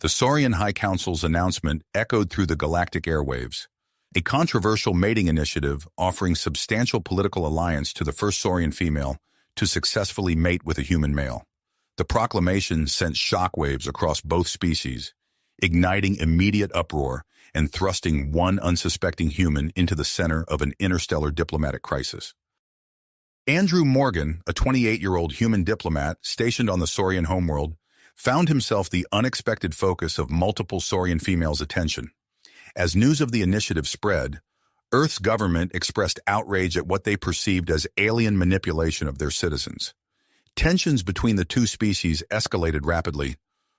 The Saurian High Council's announcement echoed through the galactic airwaves, a controversial mating initiative offering substantial political alliance to the first Saurian female to successfully mate with a human male. The proclamation sent shockwaves across both species, igniting immediate uproar and thrusting one unsuspecting human into the center of an interstellar diplomatic crisis. Andrew Morgan, a 28-year-old human diplomat stationed on the Saurian homeworld, found himself the unexpected focus of multiple Saurian females' attention. As news of the initiative spread, Earth's government expressed outrage at what they perceived as alien manipulation of their citizens. Tensions between the two species escalated rapidly,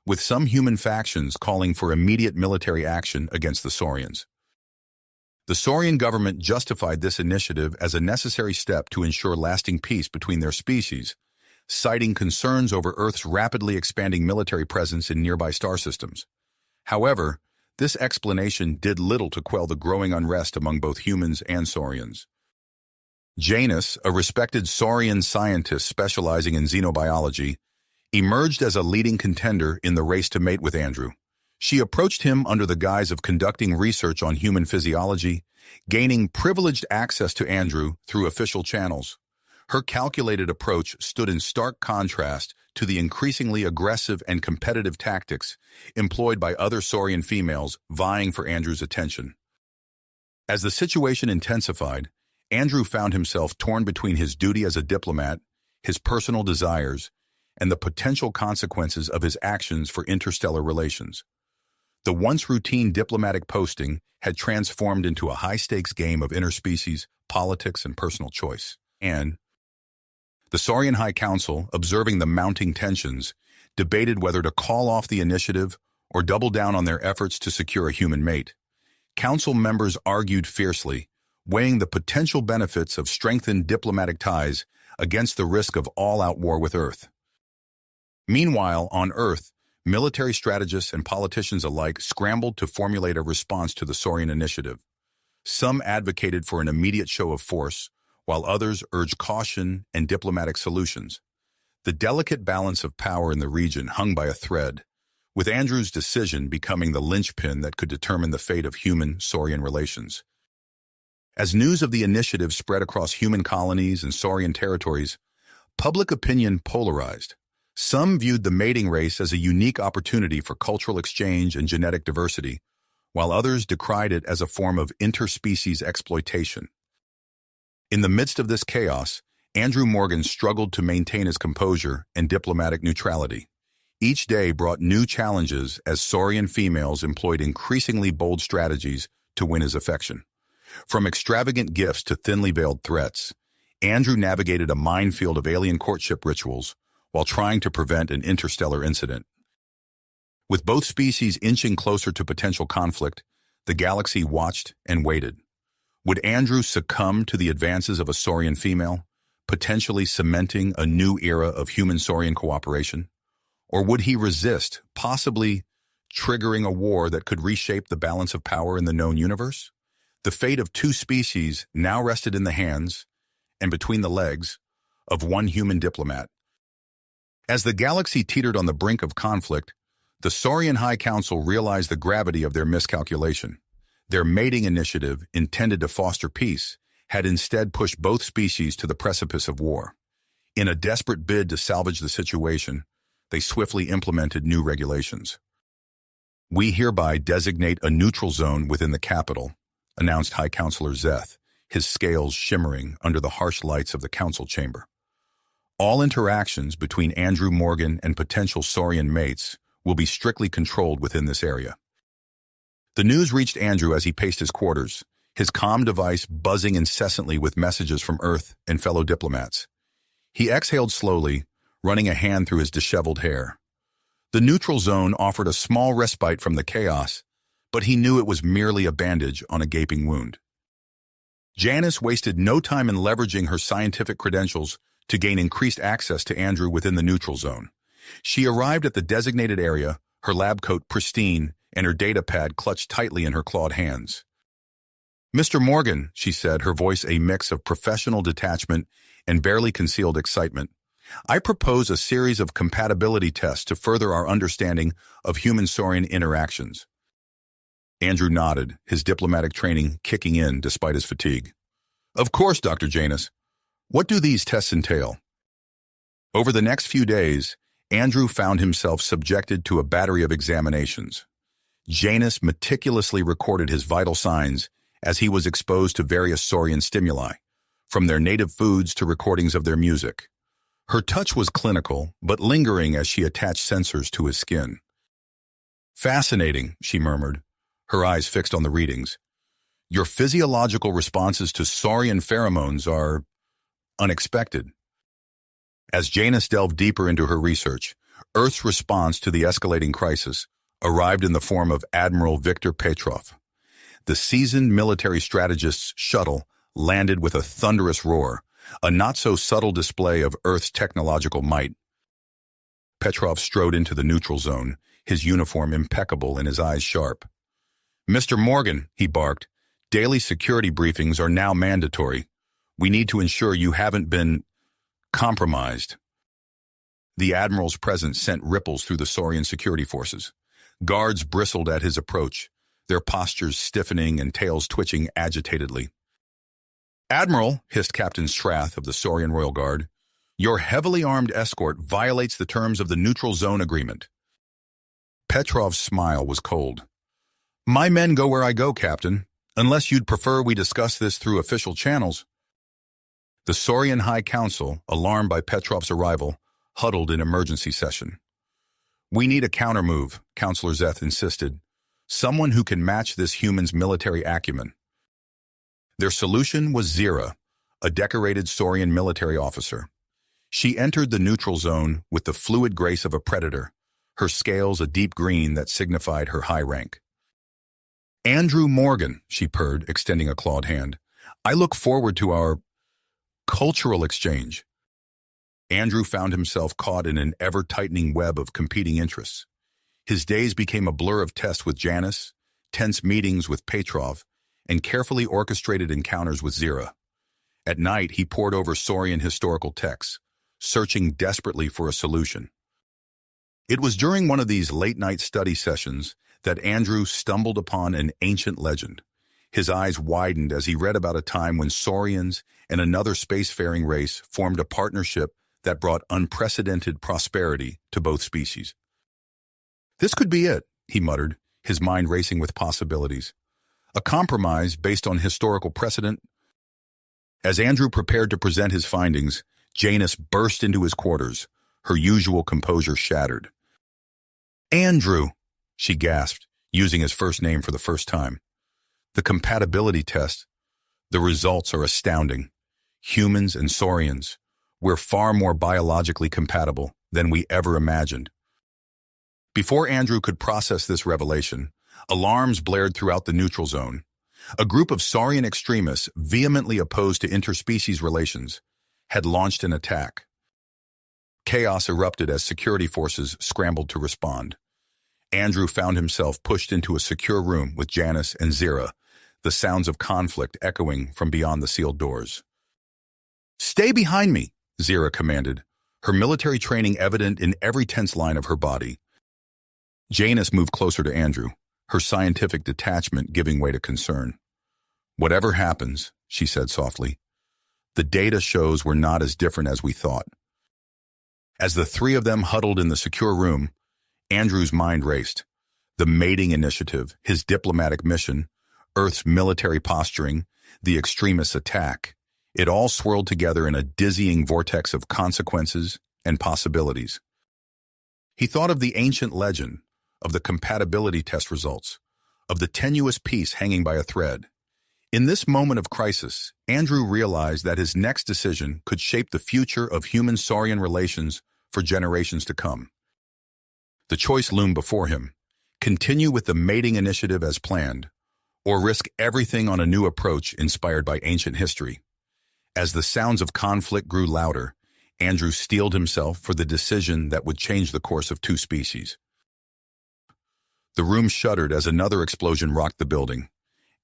with some human factions calling for immediate military action against the Saurians. The Saurian government justified this initiative as a necessary step to ensure lasting peace between their species, citing concerns over Earth's rapidly expanding military presence in nearby star systems. However, this explanation did little to quell the growing unrest among both humans and Saurians. Janus, a respected Saurian scientist specializing in xenobiology, emerged as a leading contender in the race to mate with Andrew. She approached him under the guise of conducting research on human physiology, gaining privileged access to Andrew through official channels. Her calculated approach stood in stark contrast to the increasingly aggressive and competitive tactics employed by other Saurian females vying for Andrew's attention. As the situation intensified, Andrew found himself torn between his duty as a diplomat, his personal desires, and the potential consequences of his actions for interstellar relations. The once routine diplomatic posting had transformed into a high-stakes game of interspecies, politics, and personal choice. And the Saurian High Council, observing the mounting tensions, debated whether to call off the initiative or double down on their efforts to secure a human mate. Council members argued fiercely, weighing the potential benefits of strengthened diplomatic ties against the risk of all-out war with Earth. Meanwhile, on Earth, military strategists and politicians alike scrambled to formulate a response to the Saurian initiative. Some advocated for an immediate show of force, while others urged caution and diplomatic solutions. The delicate balance of power in the region hung by a thread, with Andrew's decision becoming the linchpin that could determine the fate of human-Saurian relations. As news of the initiative spread across human colonies and Saurian territories, public opinion polarized. Some viewed the mating race as a unique opportunity for cultural exchange and genetic diversity, while others decried it as a form of interspecies exploitation. In the midst of this chaos, Andrew Morgan struggled to maintain his composure and diplomatic neutrality. Each day brought new challenges as Saurian females employed increasingly bold strategies to win his affection. From extravagant gifts to thinly veiled threats, Andrew navigated a minefield of alien courtship rituals while trying to prevent an interstellar incident. With both species inching closer to potential conflict, the galaxy watched and waited. Would Andrew succumb to the advances of a Saurian female, potentially cementing a new era of human-Saurian cooperation? Or would he resist, possibly triggering a war that could reshape the balance of power in the known universe? The fate of two species now rested in the hands, and between the legs, of one human diplomat. As the galaxy teetered on the brink of conflict, the Saurian High Council realized the gravity of their miscalculation. Their mating initiative, intended to foster peace, had instead pushed both species to the precipice of war. In a desperate bid to salvage the situation, they swiftly implemented new regulations. "We hereby designate a neutral zone within the capital," announced High Counselor Zeth, his scales shimmering under the harsh lights of the council chamber. All interactions between Andrew Morgan and potential Saurian mates will be strictly controlled within this area. The news reached Andrew as he paced his quarters, his comm device buzzing incessantly with messages from Earth and fellow diplomats. He exhaled slowly, running a hand through his disheveled hair. The neutral zone offered a small respite from the chaos, but he knew it was merely a bandage on a gaping wound. Janus wasted no time in leveraging her scientific credentials to gain increased access to Andrew within the neutral zone. She arrived at the designated area, her lab coat pristine and her data pad clutched tightly in her clawed hands. "Mr. Morgan," she said, her voice a mix of professional detachment and barely concealed excitement, I propose a series of compatibility tests to further our understanding of human-saurian interactions. Andrew nodded, his diplomatic training kicking in despite his fatigue. Of course, Dr. Janus. What do these tests entail? Over the next few days, Andrew found himself subjected to a battery of examinations. Janus meticulously recorded his vital signs as he was exposed to various saurian stimuli, from their native foods to recordings of their music. Her touch was clinical, but lingering as she attached sensors to his skin. Fascinating, she murmured, her eyes fixed on the readings. Your physiological responses to saurian pheromones are unexpected. As Janus delved deeper into her research, Earth's response to the escalating crisis arrived in the form of Admiral Viktor Petrov. The seasoned military strategist's shuttle landed with a thunderous roar, a not-so-subtle display of Earth's technological might. Petrov strode into the neutral zone, his uniform impeccable and his eyes sharp. "Mr. Morgan," he barked, "daily security briefings are now mandatory. We need to ensure you haven't been compromised." The Admiral's presence sent ripples through the saurian security forces. Guards bristled at his approach, their postures stiffening and tails twitching agitatedly. "Admiral," hissed Captain Strath of the Saurian Royal Guard, "your heavily armed escort violates the terms of the Neutral Zone Agreement." Petrov's smile was cold. "My men go where I go, Captain, unless you'd prefer we discuss this through official channels." The Saurian High Council, alarmed by Petrov's arrival, huddled in emergency session. "We need a countermove," Counselor Zeth insisted. "Someone who can match this human's military acumen." Their solution was Zira, a decorated Saurian military officer. She entered the neutral zone with the fluid grace of a predator, her scales a deep green that signified her high rank. "Andrew Morgan," she purred, extending a clawed hand. "I look forward to our cultural exchange." Andrew found himself caught in an ever-tightening web of competing interests. His days became a blur of tests with Janus, tense meetings with Petrov, and carefully orchestrated encounters with Zira. At night, he pored over Saurian historical texts, searching desperately for a solution. It was during one of these late-night study sessions that Andrew stumbled upon an ancient legend. His eyes widened as he read about a time when Saurians and another spacefaring race formed a partnership that brought unprecedented prosperity to both species. "This could be it," he muttered, his mind racing with possibilities. "A compromise based on historical precedent." As Andrew prepared to present his findings, Janus burst into his quarters, her usual composure shattered. "Andrew," she gasped, using his first name for the first time. "The compatibility test. The results are astounding. Humans and Saurians. We're far more biologically compatible than we ever imagined." Before Andrew could process this revelation, alarms blared throughout the neutral zone. A group of Saurian extremists, vehemently opposed to interspecies relations, had launched an attack. Chaos erupted as security forces scrambled to respond. Andrew found himself pushed into a secure room with Janus and Zira, the sounds of conflict echoing from beyond the sealed doors. "Stay behind me," Zira commanded, her military training evident in every tense line of her body. Janus moved closer to Andrew, her scientific detachment giving way to concern. "Whatever happens," she said softly, "the data shows we're not as different as we thought." As the three of them huddled in the secure room, Andrew's mind raced. The mating initiative, his diplomatic mission, Earth's military posturing, the extremist attack, it all swirled together in a dizzying vortex of consequences and possibilities. He thought of the ancient legend, of the compatibility test results, of the tenuous piece hanging by a thread. In this moment of crisis, Andrew realized that his next decision could shape the future of human-saurian relations for generations to come. The choice loomed before him: continue with the mating initiative as planned, or risk everything on a new approach inspired by ancient history. As the sounds of conflict grew louder, Andrew steeled himself for the decision that would change the course of two species. The room shuddered as another explosion rocked the building.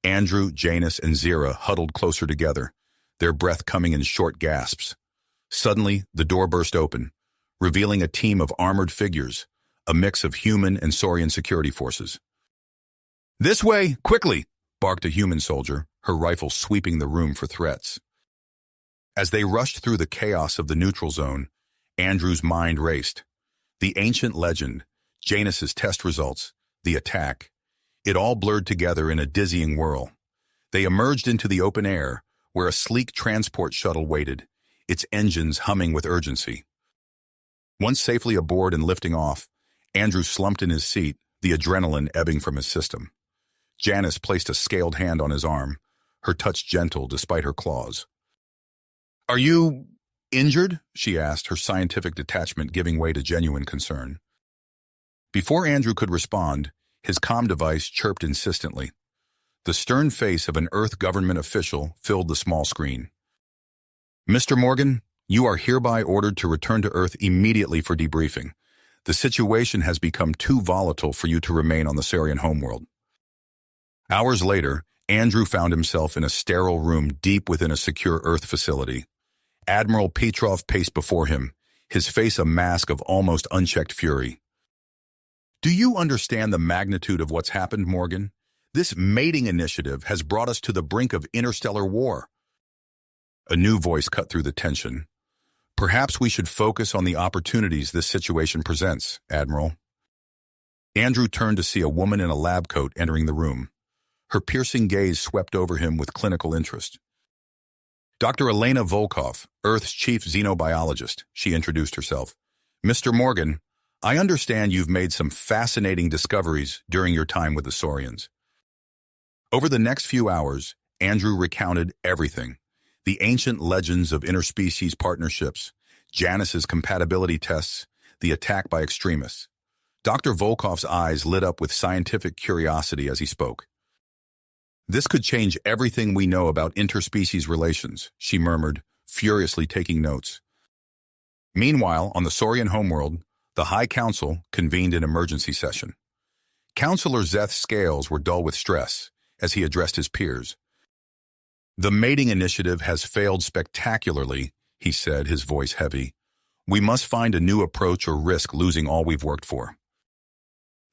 Andrew, Janus, and Zira huddled closer together, their breath coming in short gasps. Suddenly, the door burst open, revealing a team of armored figures, a mix of human and Saurian security forces. "This way, quickly!" barked a human soldier, her rifle sweeping the room for threats. As they rushed through the chaos of the neutral zone, Andrew's mind raced. The ancient legend, Janus's test results, the attack, it all blurred together in a dizzying whirl. They emerged into the open air, where a sleek transport shuttle waited, its engines humming with urgency. Once safely aboard and lifting off, Andrew slumped in his seat, the adrenaline ebbing from his system. Janus placed a scaled hand on his arm, her touch gentle despite her claws. "Are you injured?" she asked, her scientific detachment giving way to genuine concern. Before Andrew could respond, his comm device chirped insistently. The stern face of an Earth government official filled the small screen. "Mr. Morgan, you are hereby ordered to return to Earth immediately for debriefing. The situation has become too volatile for you to remain on the Saurian homeworld." Hours later, Andrew found himself in a sterile room deep within a secure Earth facility. Admiral Petrov paced before him, his face a mask of almost unchecked fury. "Do you understand the magnitude of what's happened, Morgan? This mating initiative has brought us to the brink of interstellar war." A new voice cut through the tension. "Perhaps we should focus on the opportunities this situation presents, Admiral." Andrew turned to see a woman in a lab coat entering the room. Her piercing gaze swept over him with clinical interest. "Dr. Elena Volkov, Earth's chief xenobiologist," she introduced herself. "Mr. Morgan, I understand you've made some fascinating discoveries during your time with the Saurians." Over the next few hours, Andrew recounted everything. The ancient legends of interspecies partnerships, Janus's compatibility tests, the attack by extremists. Dr. Volkov's eyes lit up with scientific curiosity as he spoke. "This could change everything we know about interspecies relations," she murmured, furiously taking notes. Meanwhile, on the Saurian homeworld, the High Council convened an emergency session. Councillor Zeth's scales were dull with stress as he addressed his peers. "The mating initiative has failed spectacularly," he said, his voice heavy. "We must find a new approach or risk losing all we've worked for."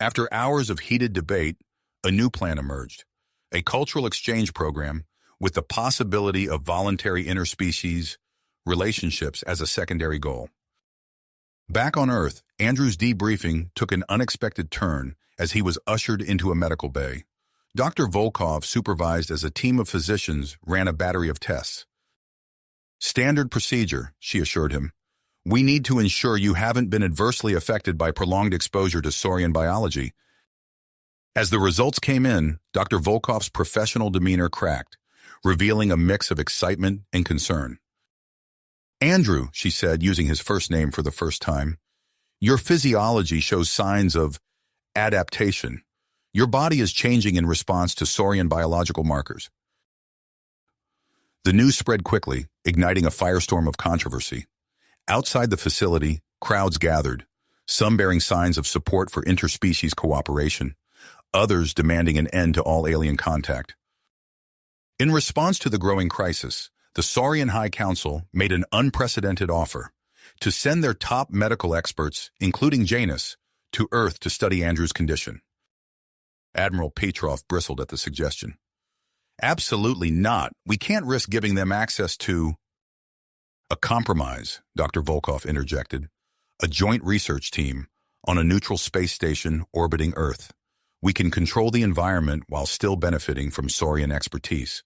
After hours of heated debate, a new plan emerged. A cultural exchange program with the possibility of voluntary interspecies relationships as a secondary goal. Back on Earth, Andrew's debriefing took an unexpected turn as he was ushered into a medical bay. Dr. Volkov, supervised as a team of physicians, ran a battery of tests. "Standard procedure," she assured him. "We need to ensure you haven't been adversely affected by prolonged exposure to Saurian biology." As the results came in, Dr. Volkov's professional demeanor cracked, revealing a mix of excitement and concern. "Andrew," she said, using his first name for the first time, "your physiology shows signs of adaptation. Your body is changing in response to Saurian biological markers." The news spread quickly, igniting a firestorm of controversy. Outside the facility, crowds gathered, some bearing signs of support for interspecies cooperation, others demanding an end to all alien contact. In response to the growing crisis, the Saurian High Council made an unprecedented offer to send their top medical experts, including Janus, to Earth to study Andrew's condition. Admiral Petrov bristled at the suggestion. "Absolutely not. We can't risk giving them access to—" "A compromise," Dr. Volkov interjected. "A joint research team on a neutral space station orbiting Earth. We can control the environment while still benefiting from Saurian expertise."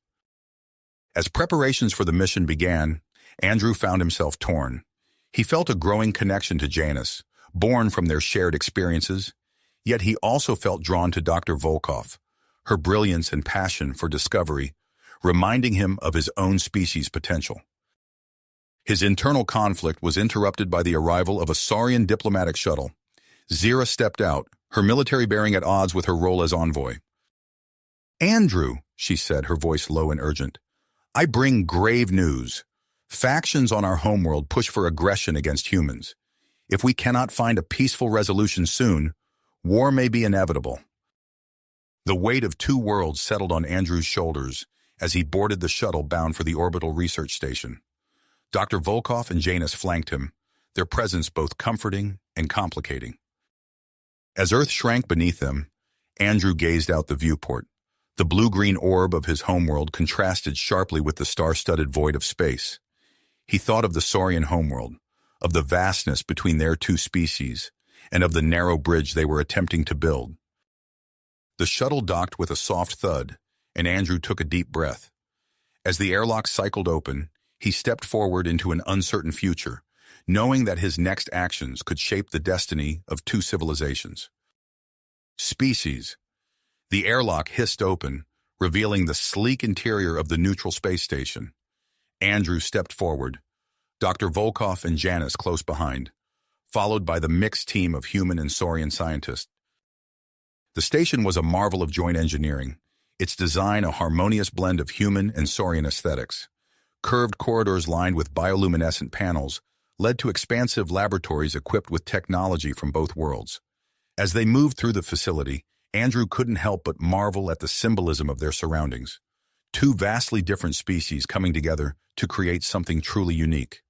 As preparations for the mission began, Andrew found himself torn. He felt a growing connection to Janus, born from their shared experiences, yet he also felt drawn to Dr. Volkov, her brilliance and passion for discovery, reminding him of his own species' potential. His internal conflict was interrupted by the arrival of a Saurian diplomatic shuttle. Zira stepped out, her military bearing at odds with her role as envoy. "Andrew," she said, her voice low and urgent, "I bring grave news. Factions on our homeworld push for aggression against humans. If we cannot find a peaceful resolution soon, war may be inevitable." The weight of two worlds settled on Andrew's shoulders as he boarded the shuttle bound for the orbital research station. Dr. Volkov and Janus flanked him, their presence both comforting and complicating. As Earth shrank beneath them, Andrew gazed out the viewport. The blue-green orb of his homeworld contrasted sharply with the star-studded void of space. He thought of the Saurian homeworld, of the vastness between their two species, and of the narrow bridge they were attempting to build. The shuttle docked with a soft thud, and Andrew took a deep breath. As the airlock cycled open, he stepped forward into an uncertain future, knowing that his next actions could shape the destiny of two civilizations. Species. The airlock hissed open, revealing the sleek interior of the neutral space station. Andrew stepped forward, Dr. Volkov and Janus close behind, followed by the mixed team of human and Saurian scientists. The station was a marvel of joint engineering, its design a harmonious blend of human and Saurian aesthetics. Curved corridors lined with bioluminescent panels led to expansive laboratories equipped with technology from both worlds. As they moved through the facility, Andrew couldn't help but marvel at the symbolism of their surroundings. Two vastly different species coming together to create something truly unique.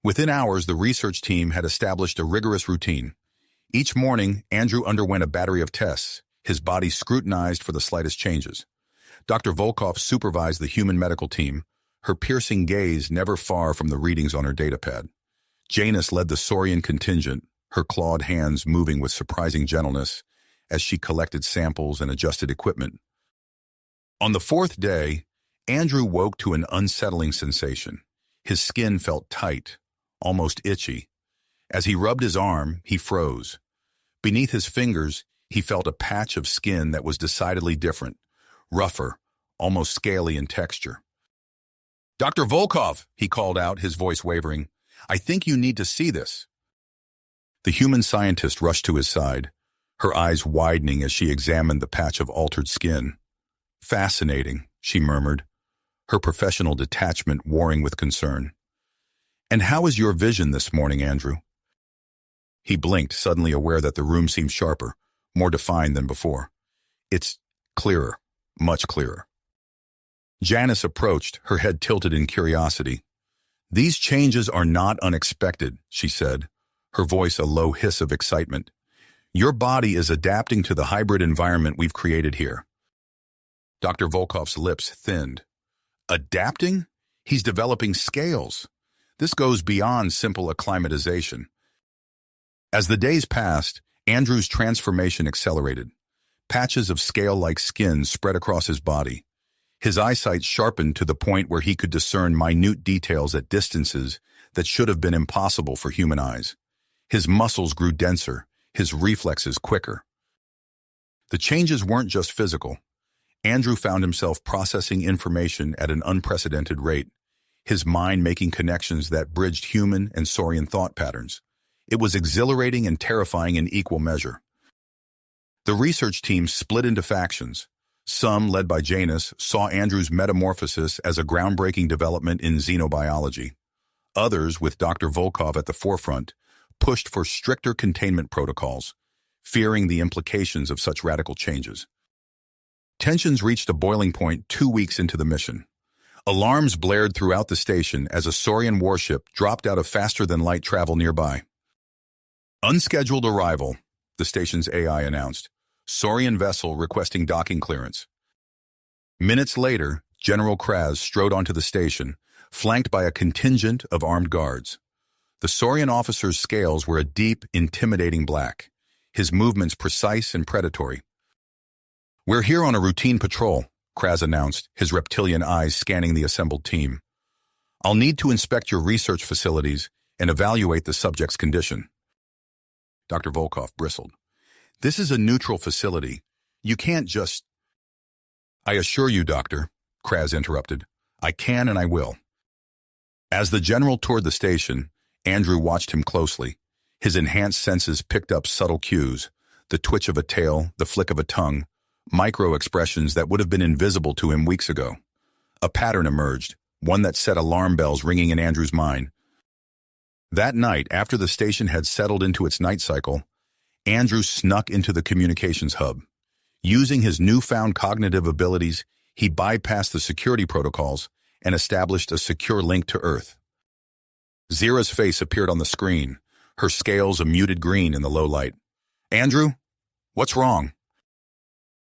Within hours, the research team had established a rigorous routine. Each morning, Andrew underwent a battery of tests, his body scrutinized for the slightest changes. Dr. Volkov supervised the human medical team, her piercing gaze never far from the readings on her datapad. Janus led the Saurian contingent, her clawed hands moving with surprising gentleness as she collected samples and adjusted equipment. On the fourth day, Andrew woke to an unsettling sensation. His skin felt tight, almost itchy. As he rubbed his arm, he froze. Beneath his fingers, he felt a patch of skin that was decidedly different, rougher, almost scaly in texture. "Dr. Volkov," he called out, his voice wavering, "I think you need to see this." The human scientist rushed to his side, her eyes widening as she examined the patch of altered skin. "Fascinating," she murmured, her professional detachment warring with concern. "And how is your vision this morning, Andrew?" He blinked, suddenly aware that the room seemed sharper, more defined than before. "It's clearer, much clearer." Janice approached, her head tilted in curiosity. "These changes are not unexpected," she said, her voice a low hiss of excitement. "Your body is adapting to the hybrid environment we've created here." Dr. Volkov's lips thinned. "Adapting? He's developing scales. This goes beyond simple acclimatization." As the days passed, Andrew's transformation accelerated. Patches of scale-like skin spread across his body. His eyesight sharpened to the point where he could discern minute details at distances that should have been impossible for human eyes. His muscles grew denser, his reflexes quicker. The changes weren't just physical. Andrew found himself processing information at an unprecedented rate, his mind making connections that bridged human and Saurian thought patterns. It was exhilarating and terrifying in equal measure. The research team split into factions. Some, led by Janus, saw Andrew's metamorphosis as a groundbreaking development in xenobiology. Others, with Dr. Volkov at the forefront, pushed for stricter containment protocols, fearing the implications of such radical changes. Tensions reached a boiling point 2 weeks into the mission. Alarms blared throughout the station as a Saurian warship dropped out of faster-than-light travel nearby. "Unscheduled arrival," the station's AI announced. "Saurian vessel requesting docking clearance." Minutes later, General Kraz strode onto the station, flanked by a contingent of armed guards. The Saurian officer's scales were a deep, intimidating black, his movements precise and predatory. "We're here on a routine patrol," Kraz announced, his reptilian eyes scanning the assembled team. "I'll need to inspect your research facilities and evaluate the subject's condition." Dr. Volkov bristled. "This is a neutral facility. You can't just—" "I assure you, Doctor," Kraz interrupted, "I can and I will." As the general toured the station, Andrew watched him closely. His enhanced senses picked up subtle cues, the twitch of a tail, the flick of a tongue, micro-expressions that would have been invisible to him weeks ago. A pattern emerged, one that set alarm bells ringing in Andrew's mind. That night, after the station had settled into its night cycle, Andrew snuck into the communications hub. Using his newfound cognitive abilities, he bypassed the security protocols and established a secure link to Earth. Zira's face appeared on the screen, her scales a muted green in the low light. "Andrew, what's wrong?"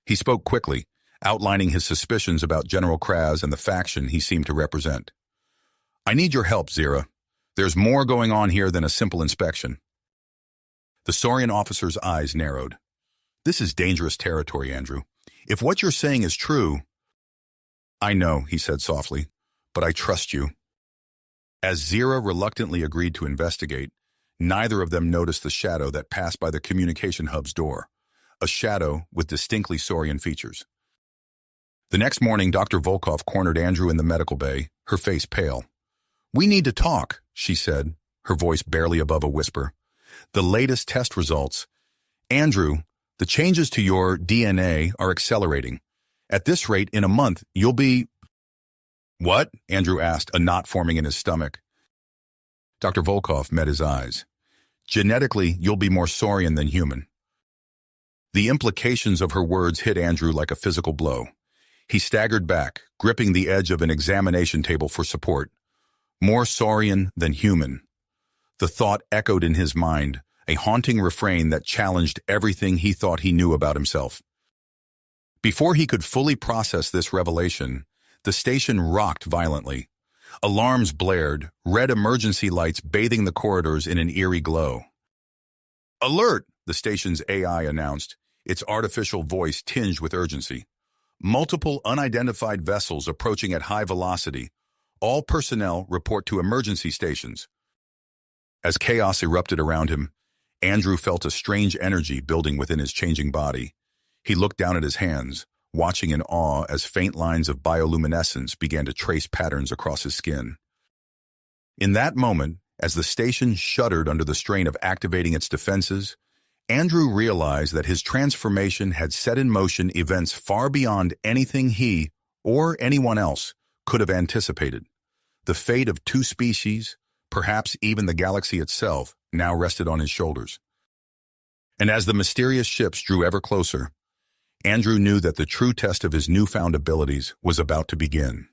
He spoke quickly, outlining his suspicions about General Kraz and the faction he seemed to represent. "I need your help, Zira. There's more going on here than a simple inspection." The Saurian officer's eyes narrowed. "This is dangerous territory, Andrew. If what you're saying is true—" "I know," he said softly, "but I trust you." As Zira reluctantly agreed to investigate, neither of them noticed the shadow that passed by the communication hub's door, a shadow with distinctly Saurian features. The next morning, Dr. Volkov cornered Andrew in the medical bay, her face pale. "We need to talk," she said, her voice barely above a whisper. "The latest test results. Andrew, the changes to your DNA are accelerating. At this rate, in a month, you'll be—" "What?" Andrew asked, a knot forming in his stomach. Dr. Volkov met his eyes. "Genetically, you'll be more Saurian than human." The implications of her words hit Andrew like a physical blow. He staggered back, gripping the edge of an examination table for support. More Saurian than human. The thought echoed in his mind, a haunting refrain that challenged everything he thought he knew about himself. Before he could fully process this revelation, the station rocked violently. Alarms blared, red emergency lights bathing the corridors in an eerie glow. "Alert!" the station's AI announced, its artificial voice tinged with urgency. "Multiple unidentified vessels approaching at high velocity. All personnel report to emergency stations." As chaos erupted around him, Andrew felt a strange energy building within his changing body. He looked down at his hands, watching in awe as faint lines of bioluminescence began to trace patterns across his skin. In that moment, as the station shuddered under the strain of activating its defenses, Andrew realized that his transformation had set in motion events far beyond anything he, or anyone else, could have anticipated. The fate of two species, perhaps even the galaxy itself, now rested on his shoulders. And as the mysterious ships drew ever closer, Andrew knew that the true test of his newfound abilities was about to begin.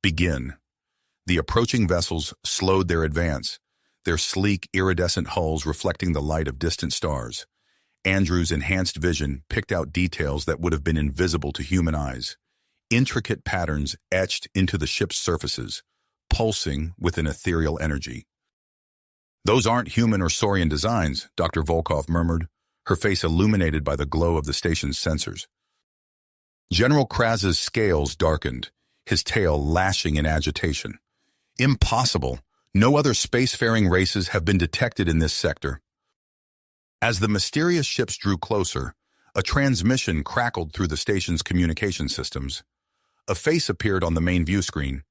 The approaching vessels slowed their advance, their sleek, iridescent hulls reflecting the light of distant stars. Andrew's enhanced vision picked out details that would have been invisible to human eyes. Intricate patterns etched into the ship's surfaces, pulsing with an ethereal energy. "Those aren't human or Saurian designs," Dr. Volkov murmured, her face illuminated by the glow of the station's sensors. General Kraz's scales darkened, his tail lashing in agitation. "Impossible! No other spacefaring races have been detected in this sector." As the mysterious ships drew closer, a transmission crackled through the station's communication systems. A face appeared on the main view screen,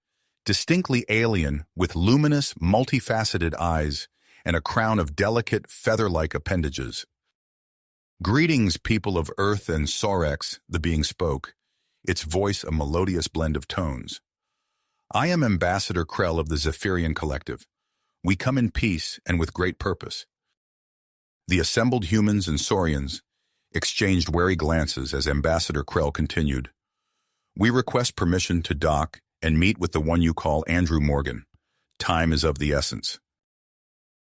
distinctly alien with luminous, multifaceted eyes and a crown of delicate, feather-like appendages. "Greetings, people of Earth and Sorex," the being spoke, its voice a melodious blend of tones. "I am Ambassador Krell of the Zephyrian Collective. We come in peace and with great purpose." The assembled humans and Saurians exchanged wary glances as Ambassador Krell continued. "We request permission to dock and meet with the one you call Andrew Morgan. Time is of the essence."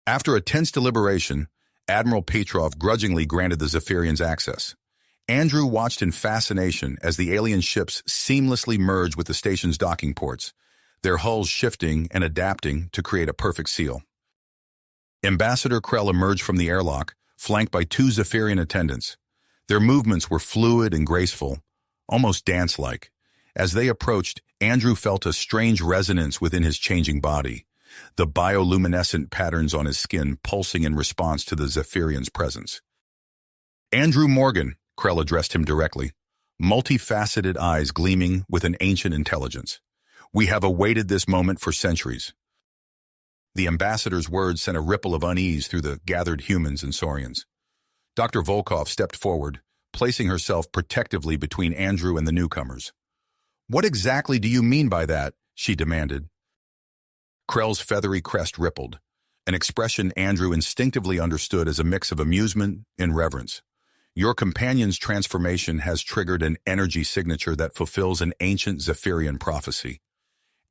After a tense deliberation, Admiral Petrov grudgingly granted the Zephyrians access. Andrew watched in fascination as the alien ships seamlessly merged with the station's docking ports, their hulls shifting and adapting to create a perfect seal. Ambassador Krell emerged from the airlock, flanked by two Zephyrian attendants. Their movements were fluid and graceful, almost dance-like. As they approached, Andrew felt a strange resonance within his changing body, the bioluminescent patterns on his skin pulsing in response to the Zephyrian's presence. "Andrew Morgan," Krell addressed him directly, multifaceted eyes gleaming with an ancient intelligence. "We have awaited this moment for centuries." The ambassador's words sent a ripple of unease through the gathered humans and Saurians. Dr. Volkov stepped forward, placing herself protectively between Andrew and the newcomers. "What exactly do you mean by that?" she demanded. Krell's feathery crest rippled, an expression Andrew instinctively understood as a mix of amusement and reverence. "Your companion's transformation has triggered an energy signature that fulfills an ancient Zephyrian prophecy.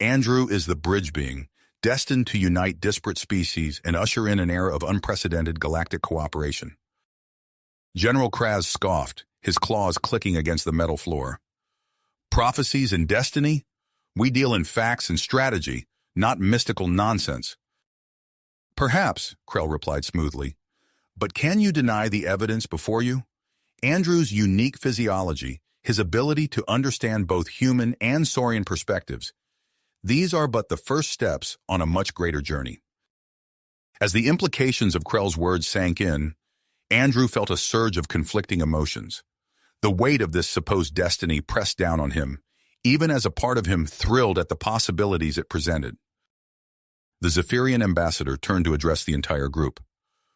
Andrew is the bridge being, destined to unite disparate species and usher in an era of unprecedented galactic cooperation. General Kraz scoffed, his claws clicking against the metal floor. Prophecies and destiny? We deal in facts and strategy, not mystical nonsense. Perhaps, Krell replied smoothly, but can you deny the evidence before you? Andrew's unique physiology, his ability to understand both human and Saurian perspectives, these are but the first steps on a much greater journey. As the implications of Krell's words sank in, Andrew felt a surge of conflicting emotions. The weight of this supposed destiny pressed down on him, even as a part of him thrilled at the possibilities it presented. The Zephyrian ambassador turned to address the entire group.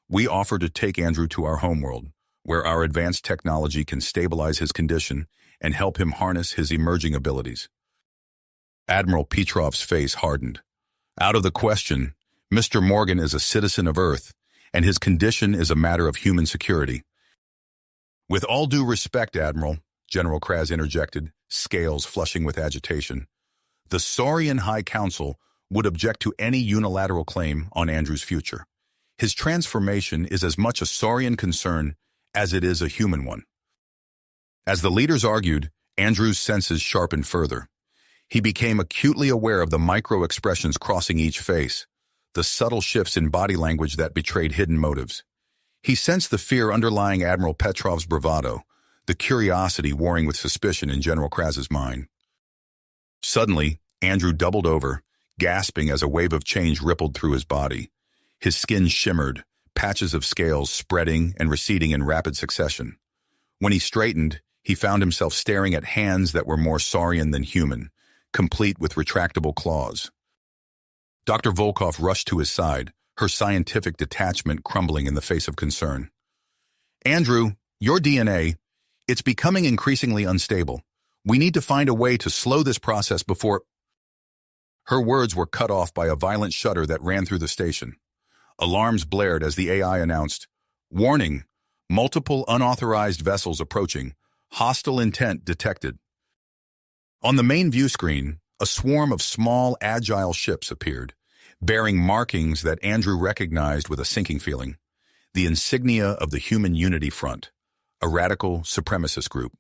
We offer to take Andrew to our homeworld, where our advanced technology can stabilize his condition and help him harness his emerging abilities. Admiral Petrov's face hardened. Out of the question, Mr. Morgan is a citizen of Earth, and his condition is a matter of human security. With all due respect, Admiral, General Kraz interjected, scales flushing with agitation, the Saurian High Council would object to any unilateral claim on Andrew's future. His transformation is as much a Saurian concern as it is a human one. As the leaders argued, Andrew's senses sharpened further. He became acutely aware of the micro-expressions crossing each face, the subtle shifts in body language that betrayed hidden motives. He sensed the fear underlying Admiral Petrov's bravado, the curiosity warring with suspicion in General Kraz's mind. Suddenly, Andrew doubled over, gasping as a wave of change rippled through his body. His skin shimmered, patches of scales spreading and receding in rapid succession. When he straightened, he found himself staring at hands that were more Saurian than human, complete with retractable claws. Dr. Volkov rushed to his side, her scientific detachment crumbling in the face of concern. Andrew, your DNA, it's becoming increasingly unstable. We need to find a way to slow this process before... Her words were cut off by a violent shudder that ran through the station. Alarms blared as the AI announced, "Warning, multiple unauthorized vessels approaching, hostile intent detected." On the main view screen, a swarm of small, agile ships appeared, bearing markings that Andrew recognized with a sinking feeling. The insignia of the Human Unity Front, a radical supremacist group.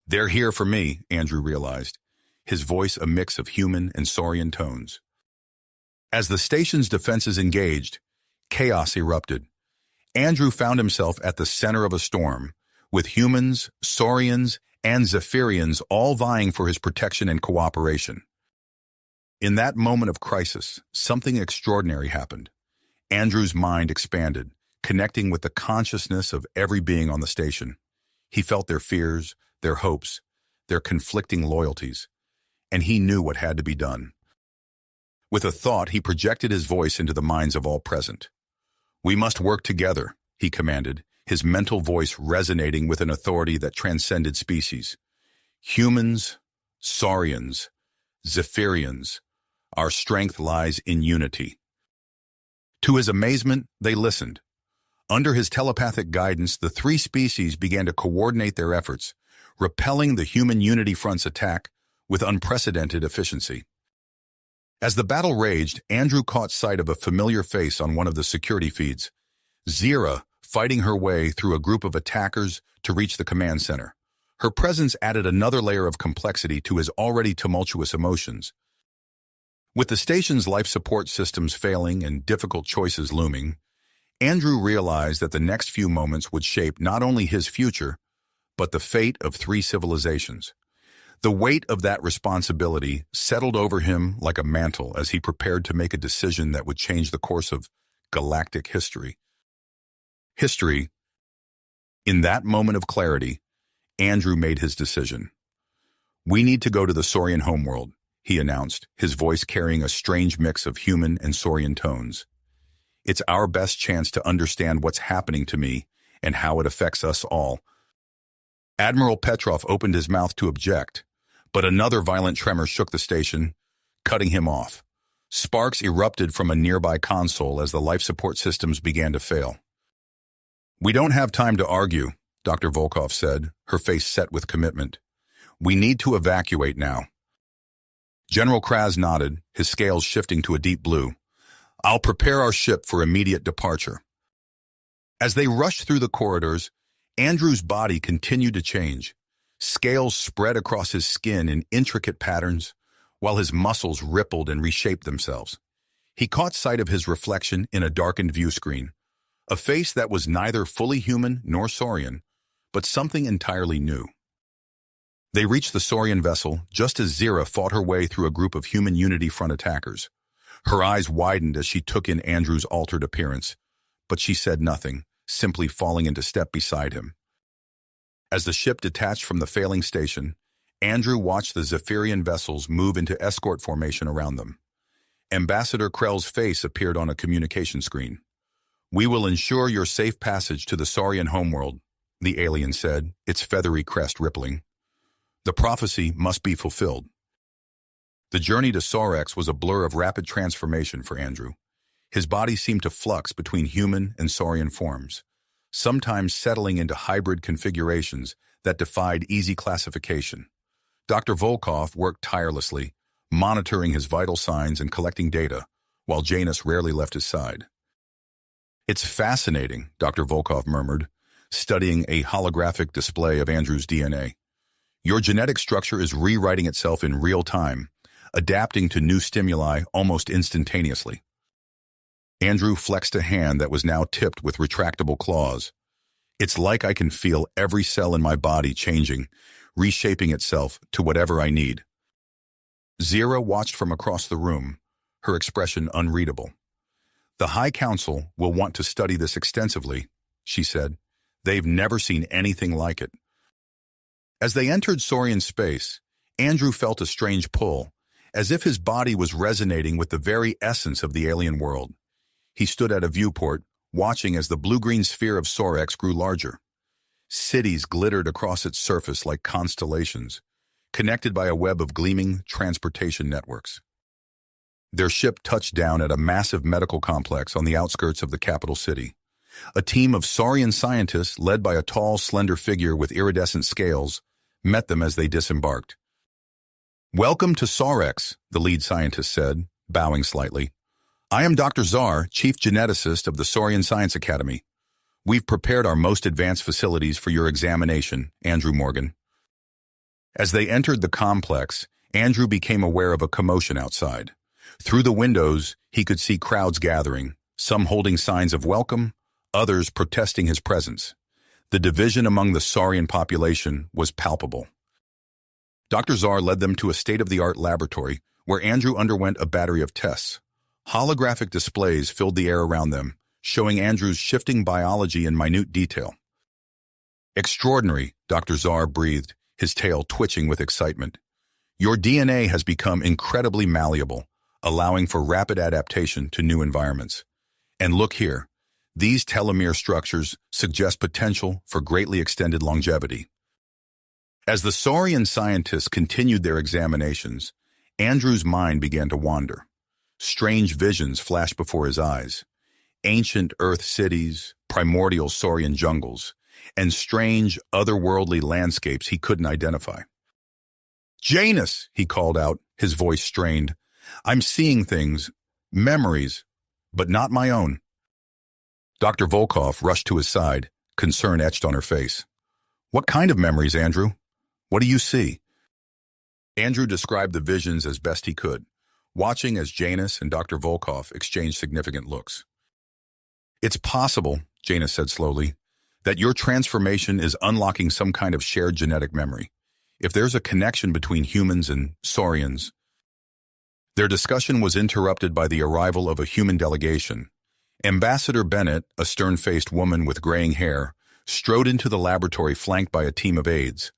They're here for me, Andrew realized, his voice a mix of human and Saurian tones. As the station's defenses engaged, chaos erupted. Andrew found himself at the center of a storm, with humans, Saurians, and Zephyrians all vying for his protection and cooperation. In that moment of crisis, something extraordinary happened. Andrew's mind expanded, connecting with the consciousness of every being on the station. He felt their fears, their hopes, their conflicting loyalties, and he knew what had to be done. With a thought, he projected his voice into the minds of all present. "We must work together," he commanded, his mental voice resonating with an authority that transcended species. "Humans, Saurians, Zephyrians, our strength lies in unity." To his amazement, they listened. Under his telepathic guidance, the three species began to coordinate their efforts, repelling the Human Unity Front's attack with unprecedented efficiency. As the battle raged, Andrew caught sight of a familiar face on one of the security feeds, Zira, fighting her way through a group of attackers to reach the command center. Her presence added another layer of complexity to his already tumultuous emotions. With the station's life support systems failing and difficult choices looming, Andrew realized that the next few moments would shape not only his future, but the fate of three civilizations. The weight of that responsibility settled over him like a mantle as he prepared to make a decision that would change the course of galactic history. In that moment of clarity, Andrew made his decision. "We need to go to the Saurian homeworld," he announced, his voice carrying a strange mix of human and Saurian tones. "It's our best chance to understand what's happening to me and how it affects us all." Admiral Petrov opened his mouth to object, but another violent tremor shook the station, cutting him off. Sparks erupted from a nearby console as the life support systems began to fail. "We don't have time to argue," Dr. Volkov said, her face set with commitment. "We need to evacuate now." General Kraz nodded, his scales shifting to a deep blue. I'll prepare our ship for immediate departure. As they rushed through the corridors, Andrew's body continued to change. Scales spread across his skin in intricate patterns, while his muscles rippled and reshaped themselves. He caught sight of his reflection in a darkened view screen, a face that was neither fully human nor Saurian, but something entirely new. They reached the Saurian vessel just as Zira fought her way through a group of human Unity front attackers. Her eyes widened as she took in Andrew's altered appearance, but she said nothing, simply falling into step beside him. As the ship detached from the failing station, Andrew watched the Zephyrian vessels move into escort formation around them. Ambassador Krell's face appeared on a communication screen. "We will ensure your safe passage to the Saurian homeworld," the alien said, its feathery crest rippling. The prophecy must be fulfilled. The journey to Saurex was a blur of rapid transformation for Andrew. His body seemed to flux between human and Saurian forms, sometimes settling into hybrid configurations that defied easy classification. Dr. Volkov worked tirelessly, monitoring his vital signs and collecting data, while Janus rarely left his side. "It's fascinating," Dr. Volkov murmured, studying a holographic display of Andrew's DNA. "Your genetic structure is rewriting itself in real time, adapting to new stimuli almost instantaneously." Andrew flexed a hand that was now tipped with retractable claws. "It's like I can feel every cell in my body changing, reshaping itself to whatever I need." Zira watched from across the room, her expression unreadable. "The High Council will want to study this extensively," she said. "They've never seen anything like it." As they entered Saurian space, Andrew felt a strange pull, as if his body was resonating with the very essence of the alien world. He stood at a viewport, watching as the blue-green sphere of Saurex grew larger. Cities glittered across its surface like constellations, connected by a web of gleaming transportation networks. Their ship touched down at a massive medical complex on the outskirts of the capital city. A team of Saurian scientists, led by a tall, slender figure with iridescent scales, met them as they disembarked. "Welcome to Saurex," the lead scientist said, bowing slightly. "I am Dr. Zar, chief geneticist of the Saurian Science Academy. We've prepared our most advanced facilities for your examination, Andrew Morgan." As they entered the complex, Andrew became aware of a commotion outside. Through the windows, he could see crowds gathering, some holding signs of welcome, others protesting his presence. The division among the Saurian population was palpable. Dr. Zar led them to a state-of-the-art laboratory where Andrew underwent a battery of tests. Holographic displays filled the air around them, showing Andrew's shifting biology in minute detail. "Extraordinary," Dr. Zar breathed, his tail twitching with excitement. "Your DNA has become incredibly malleable, allowing for rapid adaptation to new environments. And look here, these telomere structures suggest potential for greatly extended longevity." As the Saurian scientists continued their examinations, Andrew's mind began to wander. Strange visions flashed before his eyes. Ancient Earth cities, primordial Saurian jungles, and strange, otherworldly landscapes he couldn't identify. "Janus," he called out, his voice strained. "I'm seeing things, memories, but not my own." Dr. Volkov rushed to his side, concern etched on her face. "What kind of memories, Andrew? What do you see?" Andrew described the visions as best he could, watching as Janus and Dr. Volkov exchanged significant looks. "It's possible," Janus said slowly, "that your transformation is unlocking some kind of shared genetic memory. If there's a connection between humans and Saurians." Their discussion was interrupted by the arrival of a human delegation. Ambassador Bennett, a stern-faced woman with graying hair, strode into the laboratory flanked by a team of aides.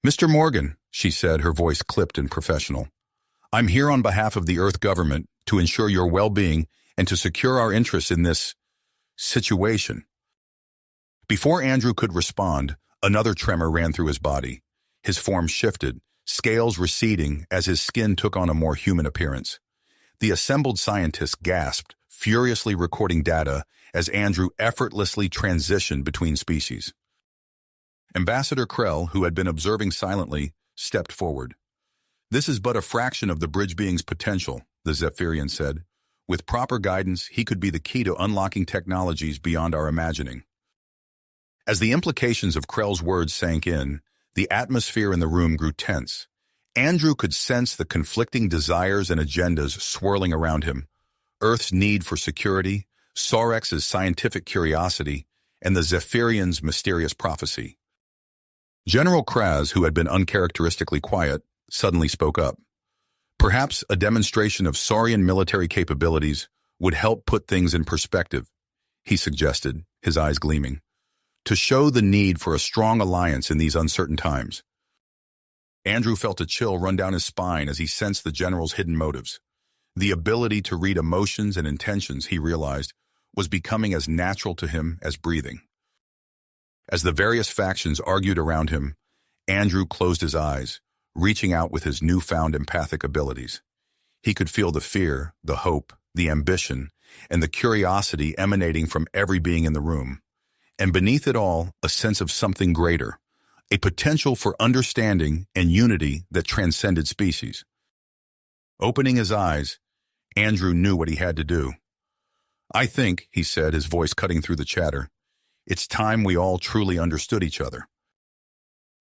"Mr. Morgan," she said, her voice clipped and professional, "I'm here on behalf of the Earth government to ensure your well-being and to secure our interests in this situation." Before Andrew could respond, another tremor ran through his body. His form shifted, scales receding as his skin took on a more human appearance. The assembled scientists gasped, furiously recording data as Andrew effortlessly transitioned between species. Ambassador Krell, who had been observing silently, stepped forward. This is but a fraction of the bridge being's potential, the Zephyrian said. With proper guidance, he could be the key to unlocking technologies beyond our imagining. As the implications of Krell's words sank in, the atmosphere in the room grew tense. Andrew could sense the conflicting desires and agendas swirling around him. Earth's need for security, Sorex's scientific curiosity, and the Zephyrian's mysterious prophecy. General Kraz, who had been uncharacteristically quiet, suddenly spoke up. Perhaps a demonstration of Saurian military capabilities would help put things in perspective, he suggested, his eyes gleaming, to show the need for a strong alliance in these uncertain times. Andrew felt a chill run down his spine as he sensed the general's hidden motives. The ability to read emotions and intentions, he realized, was becoming as natural to him as breathing. As the various factions argued around him, Andrew closed his eyes, reaching out with his newfound empathic abilities. He could feel the fear, the hope, the ambition, and the curiosity emanating from every being in the room. And beneath it all, a sense of something greater, a potential for understanding and unity that transcended species. Opening his eyes, Andrew knew what he had to do. "I think," he said, his voice cutting through the chatter, "it's time we all truly understood each other."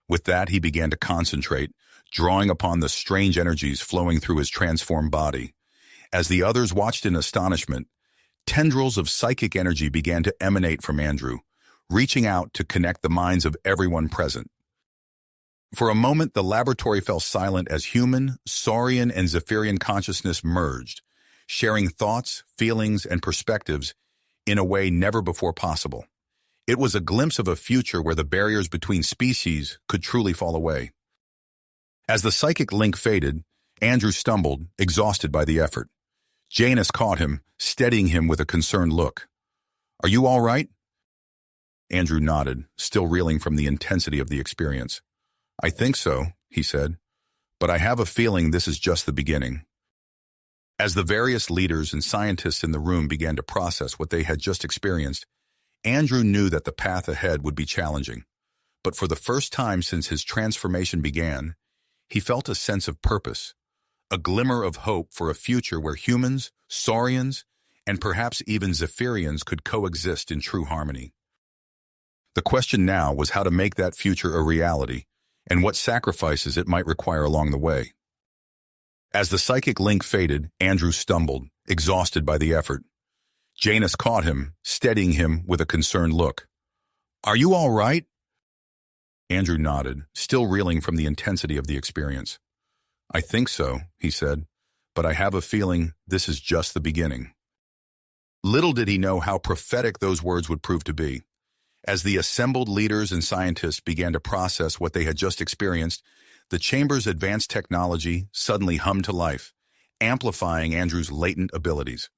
With that, he began to concentrate, drawing upon the strange energies flowing through his transformed body. As the others watched in astonishment, tendrils of psychic energy began to emanate from Andrew, reaching out to connect the minds of everyone present. For a moment, the laboratory fell silent as human, Saurian, and Zephyrian consciousness merged, sharing thoughts, feelings, and perspectives in a way never before possible. It was a glimpse of a future where the barriers between species could truly fall away. As the psychic link faded, Andrew stumbled, exhausted by the effort. Janus caught him, steadying him with a concerned look. "Are you all right?" Andrew nodded, still reeling from the intensity of the experience. "I think so," he said, "but I have a feeling this is just the beginning." As the various leaders and scientists in the room began to process what they had just experienced, Andrew knew that the path ahead would be challenging. But for the first time since his transformation began, he felt a sense of purpose, a glimmer of hope for a future where humans, Saurians, and perhaps even Zephyrians could coexist in true harmony. The question now was how to make that future a reality, and what sacrifices it might require along the way. As the psychic link faded, Andrew stumbled, exhausted by the effort. Janus caught him, steadying him with a concerned look. "Are you all right?" Andrew nodded, still reeling from the intensity of the experience. "I think so," he said, "but I have a feeling this is just the beginning." Little did he know how prophetic those words would prove to be. As the assembled leaders and scientists began to process what they had just experienced, the chamber's advanced technology suddenly hummed to life, amplifying Andrew's latent abilities.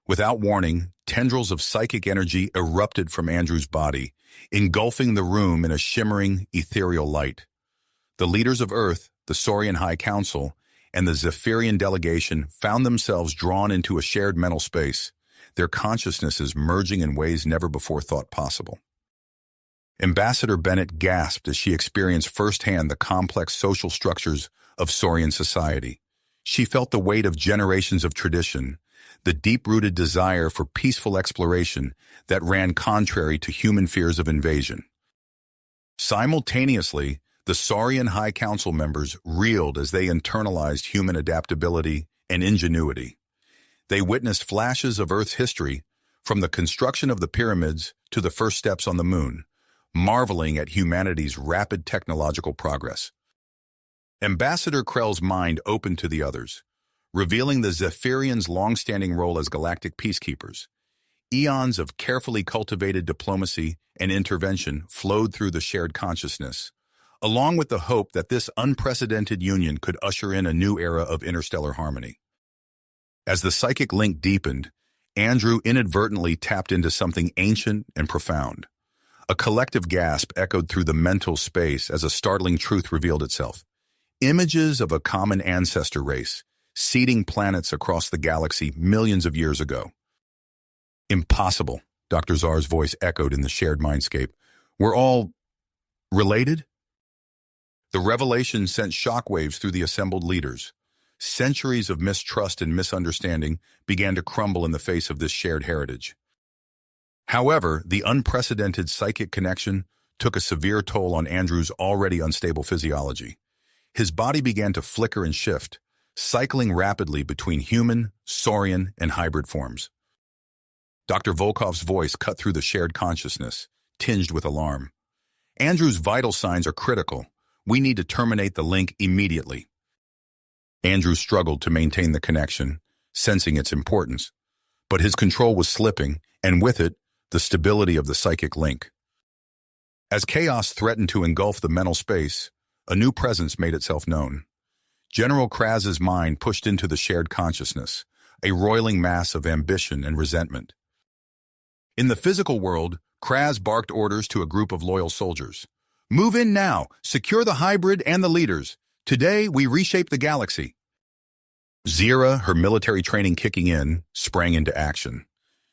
Without warning, tendrils of psychic energy erupted from Andrew's body, engulfing the room in a shimmering, ethereal light. The leaders of Earth, the Saurian High Council, and the Zephyrian delegation found themselves drawn into a shared mental space, their consciousnesses merging in ways never before thought possible. Ambassador Bennett gasped as she experienced firsthand the complex social structures of Saurian society. She felt the weight of generations of tradition, the deep-rooted desire for peaceful exploration that ran contrary to human fears of invasion. Simultaneously, the Saurian High Council members reeled as they internalized human adaptability and ingenuity. They witnessed flashes of Earth's history, from the construction of the pyramids to the first steps on the moon, marveling at humanity's rapid technological progress. Ambassador Krell's mind opened to the others, revealing the Zephyrians' long-standing role as galactic peacekeepers. Eons of carefully cultivated diplomacy and intervention flowed through the shared consciousness, along with the hope that this unprecedented union could usher in a new era of interstellar harmony. As the psychic link deepened, Andrew inadvertently tapped into something ancient and profound. A collective gasp echoed through the mental space as a startling truth revealed itself. Images of a common ancestor race, seeding planets across the galaxy millions of years ago. "Impossible," Dr. Zar's voice echoed in the shared mindscape. "We're all related?" The revelation sent shockwaves through the assembled leaders. Centuries of mistrust and misunderstanding began to crumble in the face of this shared heritage. However, the unprecedented psychic connection took a severe toll on Andrew's already unstable physiology. His body began to flicker and shift, cycling rapidly between human, saurian, and hybrid forms. Dr. Volkov's voice cut through the shared consciousness, tinged with alarm. Andrew's vital signs are critical. We need to terminate the link immediately. Andrew struggled to maintain the connection, sensing its importance. But his control was slipping, and with it, the stability of the psychic link. As chaos threatened to engulf the mental space, a new presence made itself known. General Kraz's mind pushed into the shared consciousness, a roiling mass of ambition and resentment. In the physical world, Kraz barked orders to a group of loyal soldiers. Move in now, secure the hybrid and the leaders. Today, we reshape the galaxy. Zira, her military training kicking in, sprang into action.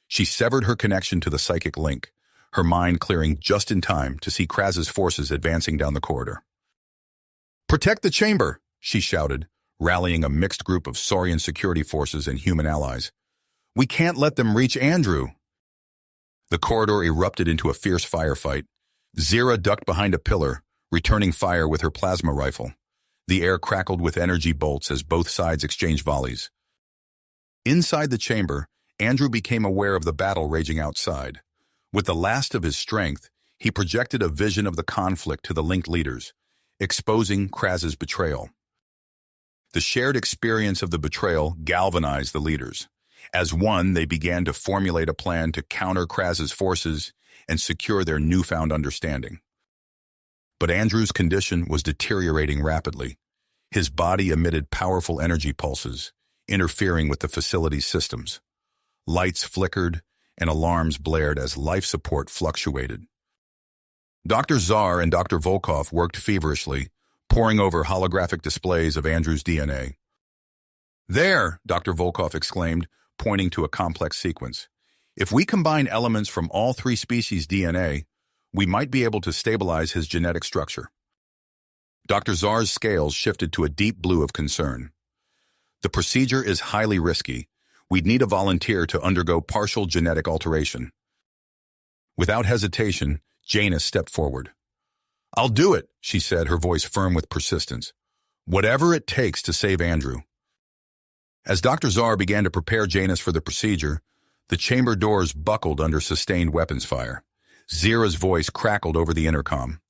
She severed her connection to the psychic link, her mind clearing just in time to see Kraz's forces advancing down the corridor. Protect the chamber, she shouted, rallying a mixed group of saurian security forces and human allies. We can't let them reach Andrew. The corridor erupted into a fierce firefight. Zira ducked behind a pillar, returning fire with her plasma rifle. The air crackled with energy bolts as both sides exchanged volleys. Inside the chamber, Andrew became aware of the battle raging outside. With the last of his strength, he projected a vision of the conflict to the linked leaders, exposing Kraz's betrayal. The shared experience of the betrayal galvanized the leaders. As one, they began to formulate a plan to counter Kraz's forces and secure their newfound understanding. But Andrew's condition was deteriorating rapidly. His body emitted powerful energy pulses, interfering with the facility's systems. Lights flickered and alarms blared as life support fluctuated. Dr. Czar and Dr. Volkov worked feverishly, poring over holographic displays of Andrew's DNA. There, Dr. Volkov exclaimed, pointing to a complex sequence. If we combine elements from all three species' DNA, we might be able to stabilize his genetic structure. Dr. Czar's scales shifted to a deep blue of concern. The procedure is highly risky. We'd need a volunteer to undergo partial genetic alteration. Without hesitation, Janus stepped forward. I'll do it, she said, her voice firm with persistence. Whatever it takes to save Andrew. As Dr. Czar began to prepare Janus for the procedure, the chamber doors buckled under sustained weapons fire. Zira's voice crackled over the intercom.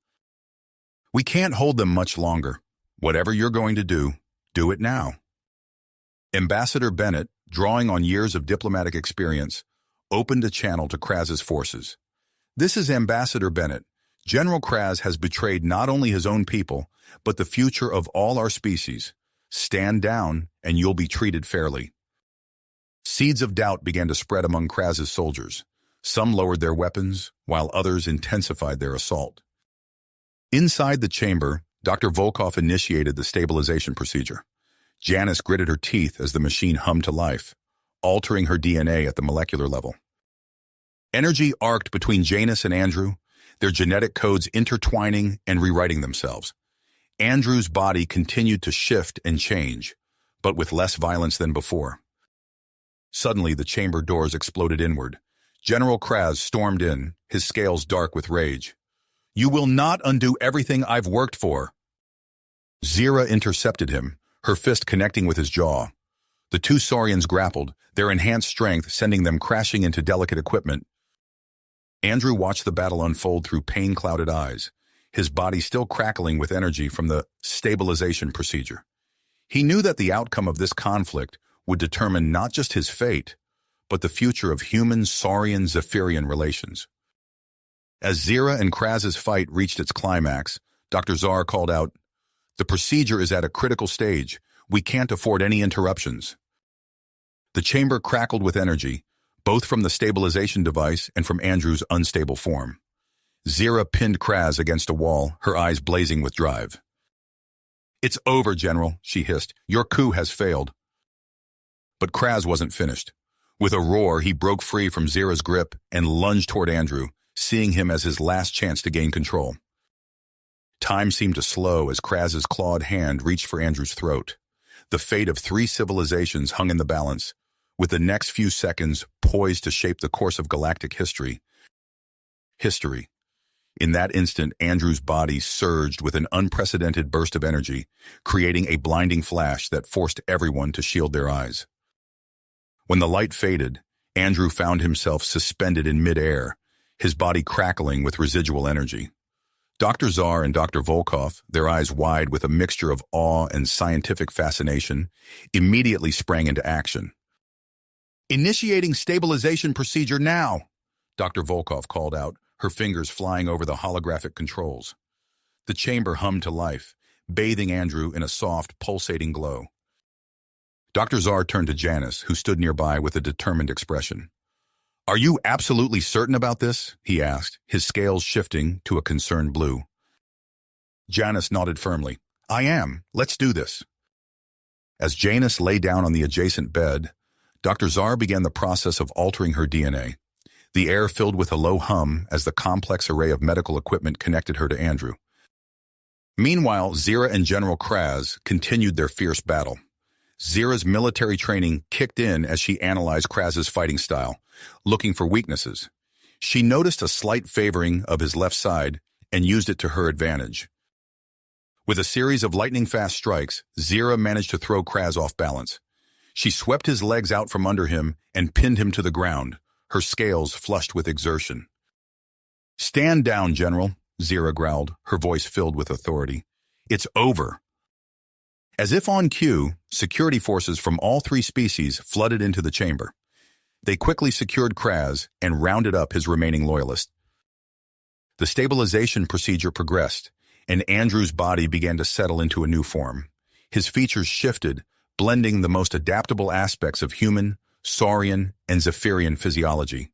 We can't hold them much longer. Whatever you're going to do it now. Ambassador Bennett, drawing on years of diplomatic experience, opened a channel to Kraz's forces. This is Ambassador Bennett. General Kraz has betrayed not only his own people, but the future of all our species. Stand down, and you'll be treated fairly. Seeds of doubt began to spread among Kraz's soldiers. Some lowered their weapons, while others intensified their assault. Inside the chamber, Dr. Volkov initiated the stabilization procedure. Janus gritted her teeth as the machine hummed to life, altering her DNA at the molecular level. Energy arced between Janus and Andrew, their genetic codes intertwining and rewriting themselves. Andrew's body continued to shift and change, but with less violence than before. Suddenly, the chamber doors exploded inward. General Kraz stormed in, his scales dark with rage. You will not undo everything I've worked for. Zira intercepted him, her fist connecting with his jaw. The two saurians grappled, their enhanced strength sending them crashing into delicate equipment. Andrew watched the battle unfold through pain-clouded eyes, his body still crackling with energy from the stabilization procedure. He knew that the outcome of this conflict would determine not just his fate, but the future of human-saurian-Zephyrian relations. As Zira and Kraz's fight reached its climax, Dr. Czar called out, "The procedure is at a critical stage. We can't afford any interruptions." The chamber crackled with energy, both from the stabilization device and from Andrew's unstable form. Zira pinned Kraz against a wall, her eyes blazing with drive. "It's over, General," she hissed. "Your coup has failed." But Kraz wasn't finished. With a roar, he broke free from Zira's grip and lunged toward Andrew, seeing him as his last chance to gain control. Time seemed to slow as Kraz's clawed hand reached for Andrew's throat. The fate of 3 civilizations hung in the balance, with the next few seconds poised to shape the course of galactic history. In that instant, Andrew's body surged with an unprecedented burst of energy, creating a blinding flash that forced everyone to shield their eyes. When the light faded, Andrew found himself suspended in midair, his body crackling with residual energy. Dr. Zar and Dr. Volkov, their eyes wide with a mixture of awe and scientific fascination, immediately sprang into action. "Initiating stabilization procedure now," Dr. Volkov called out, her fingers flying over the holographic controls. The chamber hummed to life, bathing Andrew in a soft, pulsating glow. Dr. Zar turned to Janice, who stood nearby with a determined expression. "Are you absolutely certain about this?" he asked, his scales shifting to a concerned blue. Janice nodded firmly. "I am. Let's do this." As Janice lay down on the adjacent bed, Dr. Zar began the process of altering her DNA. The air filled with a low hum as the complex array of medical equipment connected her to Andrew. Meanwhile, Zira and General Kraz continued their fierce battle. Zira's military training kicked in as she analyzed Kraz's fighting style, looking for weaknesses. She noticed a slight favoring of his left side and used it to her advantage. With a series of lightning-fast strikes, Zira managed to throw Kraz off balance. She swept his legs out from under him and pinned him to the ground, her scales flushed with exertion. "Stand down, General," Zira growled, her voice filled with authority. "It's over." As if on cue, security forces from all 3 species flooded into the chamber. They quickly secured Kraz and rounded up his remaining loyalists. The stabilization procedure progressed, and Andrew's body began to settle into a new form. His features shifted, blending the most adaptable aspects of human, Saurian, and Zephyrian physiology.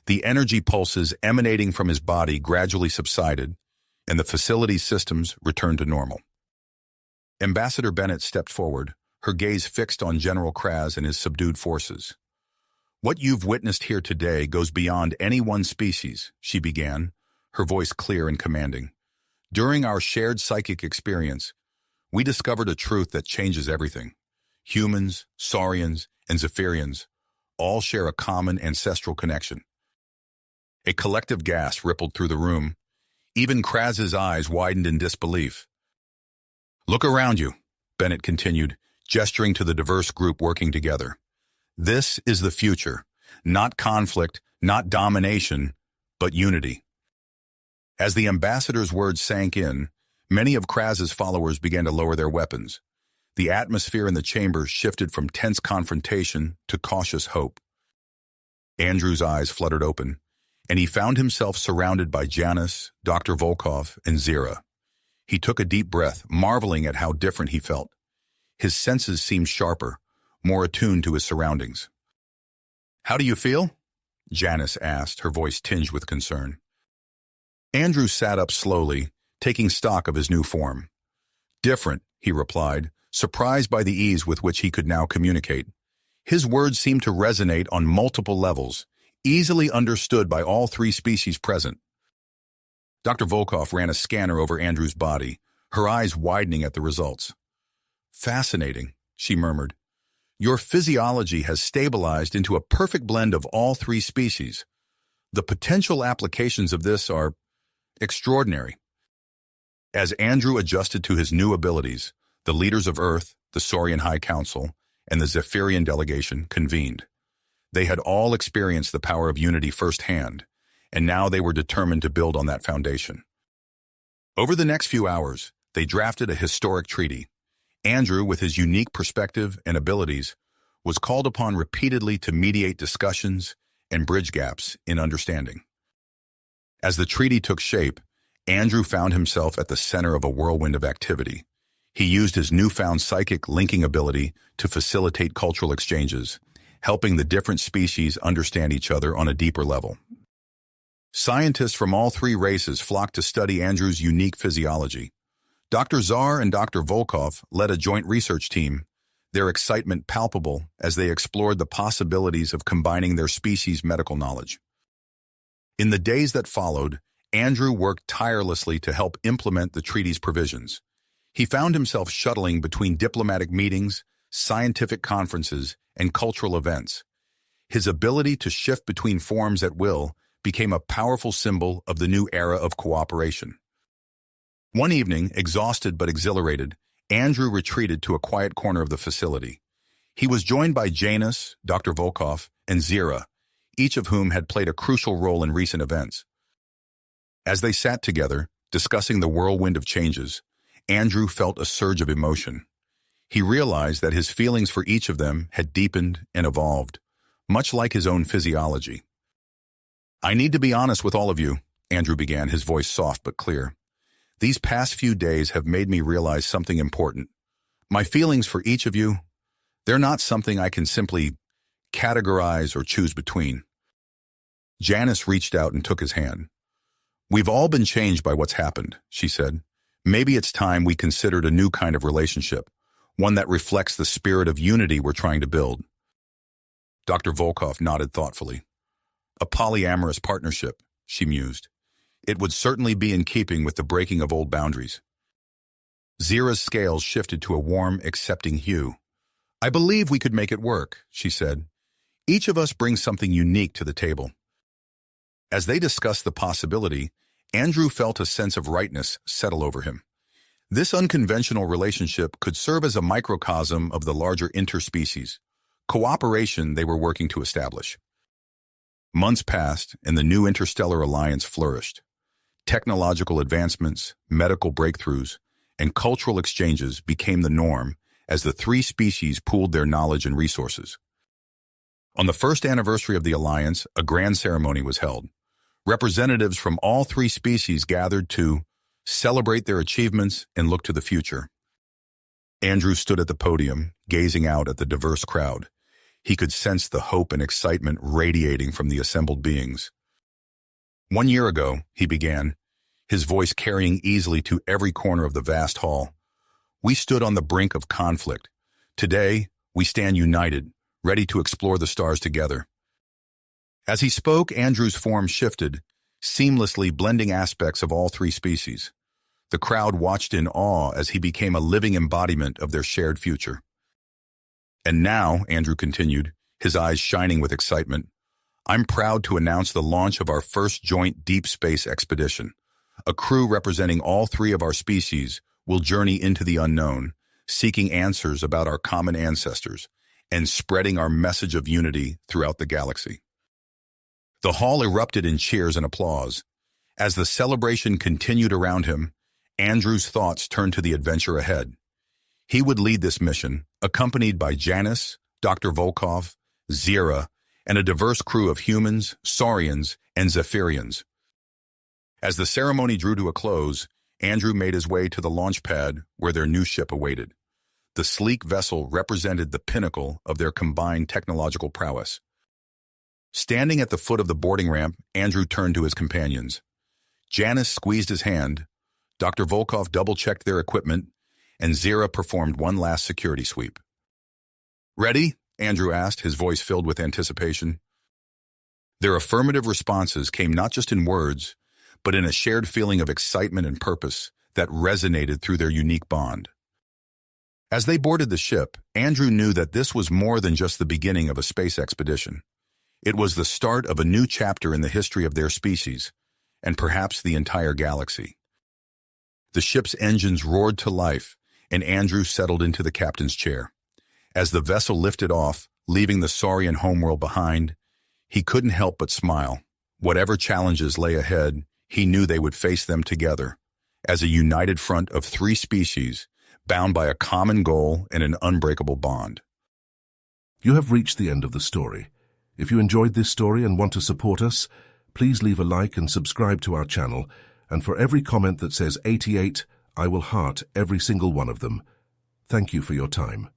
The energy pulses emanating from his body gradually subsided, and the facility's systems returned to normal. Ambassador Bennett stepped forward, her gaze fixed on General Kraz and his subdued forces. "What you've witnessed here today goes beyond any one species," she began, her voice clear and commanding. "During our shared psychic experience, we discovered a truth that changes everything. Humans, Saurians, and Zephyrians all share a common ancestral connection." A collective gasp rippled through the room. Even Kraz's eyes widened in disbelief. "Look around you," Bennett continued, gesturing to the diverse group working together. "This is the future. Not conflict, not domination, but unity." As the ambassador's words sank in, many of Kraz's followers began to lower their weapons. The atmosphere in the chamber shifted from tense confrontation to cautious hope. Andrew's eyes fluttered open, and he found himself surrounded by Janice, Dr. Volkov, and Zira. He took a deep breath, marveling at how different he felt. His senses seemed sharper, more attuned to his surroundings. "How do you feel?" Janice asked, her voice tinged with concern. Andrew sat up slowly, taking stock of his new form. "Different," he replied, surprised by the ease with which he could now communicate. His words seemed to resonate on multiple levels, easily understood by all 3 species present. Dr. Volkov ran a scanner over Andrew's body, her eyes widening at the results. "Fascinating," she murmured. "Your physiology has stabilized into a perfect blend of all 3 species. The potential applications of this are extraordinary." As Andrew adjusted to his new abilities, the leaders of Earth, the Saurian High Council, and the Zephyrian delegation convened. They had all experienced the power of unity firsthand, and now they were determined to build on that foundation. Over the next few hours, they drafted a historic treaty. Andrew, with his unique perspective and abilities, was called upon repeatedly to mediate discussions and bridge gaps in understanding. As the treaty took shape, Andrew found himself at the center of a whirlwind of activity. He used his newfound psychic linking ability to facilitate cultural exchanges, helping the different species understand each other on a deeper level. Scientists from all 3 races flocked to study Andrew's unique physiology. Dr. Zar and Dr. Volkov led a joint research team, their excitement palpable as they explored the possibilities of combining their species' medical knowledge. In the days that followed, Andrew worked tirelessly to help implement the treaty's provisions. He found himself shuttling between diplomatic meetings, scientific conferences, and cultural events. His ability to shift between forms at will became a powerful symbol of the new era of cooperation. One evening, exhausted but exhilarated, Andrew retreated to a quiet corner of the facility. He was joined by Janus, Dr. Volkov, and Zira, each of whom had played a crucial role in recent events. As they sat together, discussing the whirlwind of changes, Andrew felt a surge of emotion. He realized that his feelings for each of them had deepened and evolved, much like his own physiology. "I need to be honest with all of you," Andrew began, his voice soft but clear. "These past few days have made me realize something important. My feelings for each of you, they're not something I can simply categorize or choose between." Janice reached out and took his hand. "We've all been changed by what's happened," she said. "Maybe it's time we considered a new kind of relationship, one that reflects the spirit of unity we're trying to build." Dr. Volkov nodded thoughtfully. "A polyamorous partnership," she mused. "It would certainly be in keeping with the breaking of old boundaries." Zira's scales shifted to a warm, accepting hue. "I believe we could make it work," she said. "Each of us brings something unique to the table." As they discussed the possibility, Andrew felt a sense of rightness settle over him. This unconventional relationship could serve as a microcosm of the larger interspecies cooperation they were working to establish. Months passed, and the new interstellar alliance flourished. Technological advancements, medical breakthroughs, and cultural exchanges became the norm as the three species pooled their knowledge and resources. On the first anniversary of the alliance, a grand ceremony was held. Representatives from all three species gathered to celebrate their achievements and look to the future. Andrew stood at the podium, gazing out at the diverse crowd. He could sense the hope and excitement radiating from the assembled beings. "1 year ago," he began, his voice carrying easily to every corner of the vast hall, "we stood on the brink of conflict. Today, we stand united, ready to explore the stars together." As he spoke, Andrew's form shifted, seamlessly blending aspects of all three species. The crowd watched in awe as he became a living embodiment of their shared future. "And now," Andrew continued, his eyes shining with excitement, "I'm proud to announce the launch of our first joint deep space expedition. A crew representing all three of our species will journey into the unknown, seeking answers about our common ancestors and spreading our message of unity throughout the galaxy." The hall erupted in cheers and applause. As the celebration continued around him, Andrew's thoughts turned to the adventure ahead. He would lead this mission, accompanied by Janus, Dr. Volkov, Zira, and a diverse crew of humans, Saurians, and Zephyrians. As the ceremony drew to a close, Andrew made his way to the launch pad where their new ship awaited. The sleek vessel represented the pinnacle of their combined technological prowess. Standing at the foot of the boarding ramp, Andrew turned to his companions. Janus squeezed his hand, Dr. Volkov double-checked their equipment, and Zira performed one last security sweep. "Ready?" Andrew asked, his voice filled with anticipation. Their affirmative responses came not just in words, but in a shared feeling of excitement and purpose that resonated through their unique bond. As they boarded the ship, Andrew knew that this was more than just the beginning of a space expedition. It was the start of a new chapter in the history of their species, and perhaps the entire galaxy. The ship's engines roared to life, and Andrew settled into the captain's chair. As the vessel lifted off, leaving the Saurian homeworld behind, he couldn't help but smile. Whatever challenges lay ahead, he knew they would face them together, as a united front of three species, bound by a common goal and an unbreakable bond. You have reached the end of the story. If you enjoyed this story and want to support us, please leave a like and subscribe to our channel, and for every comment that says 88, I will heart every single one of them. Thank you for your time.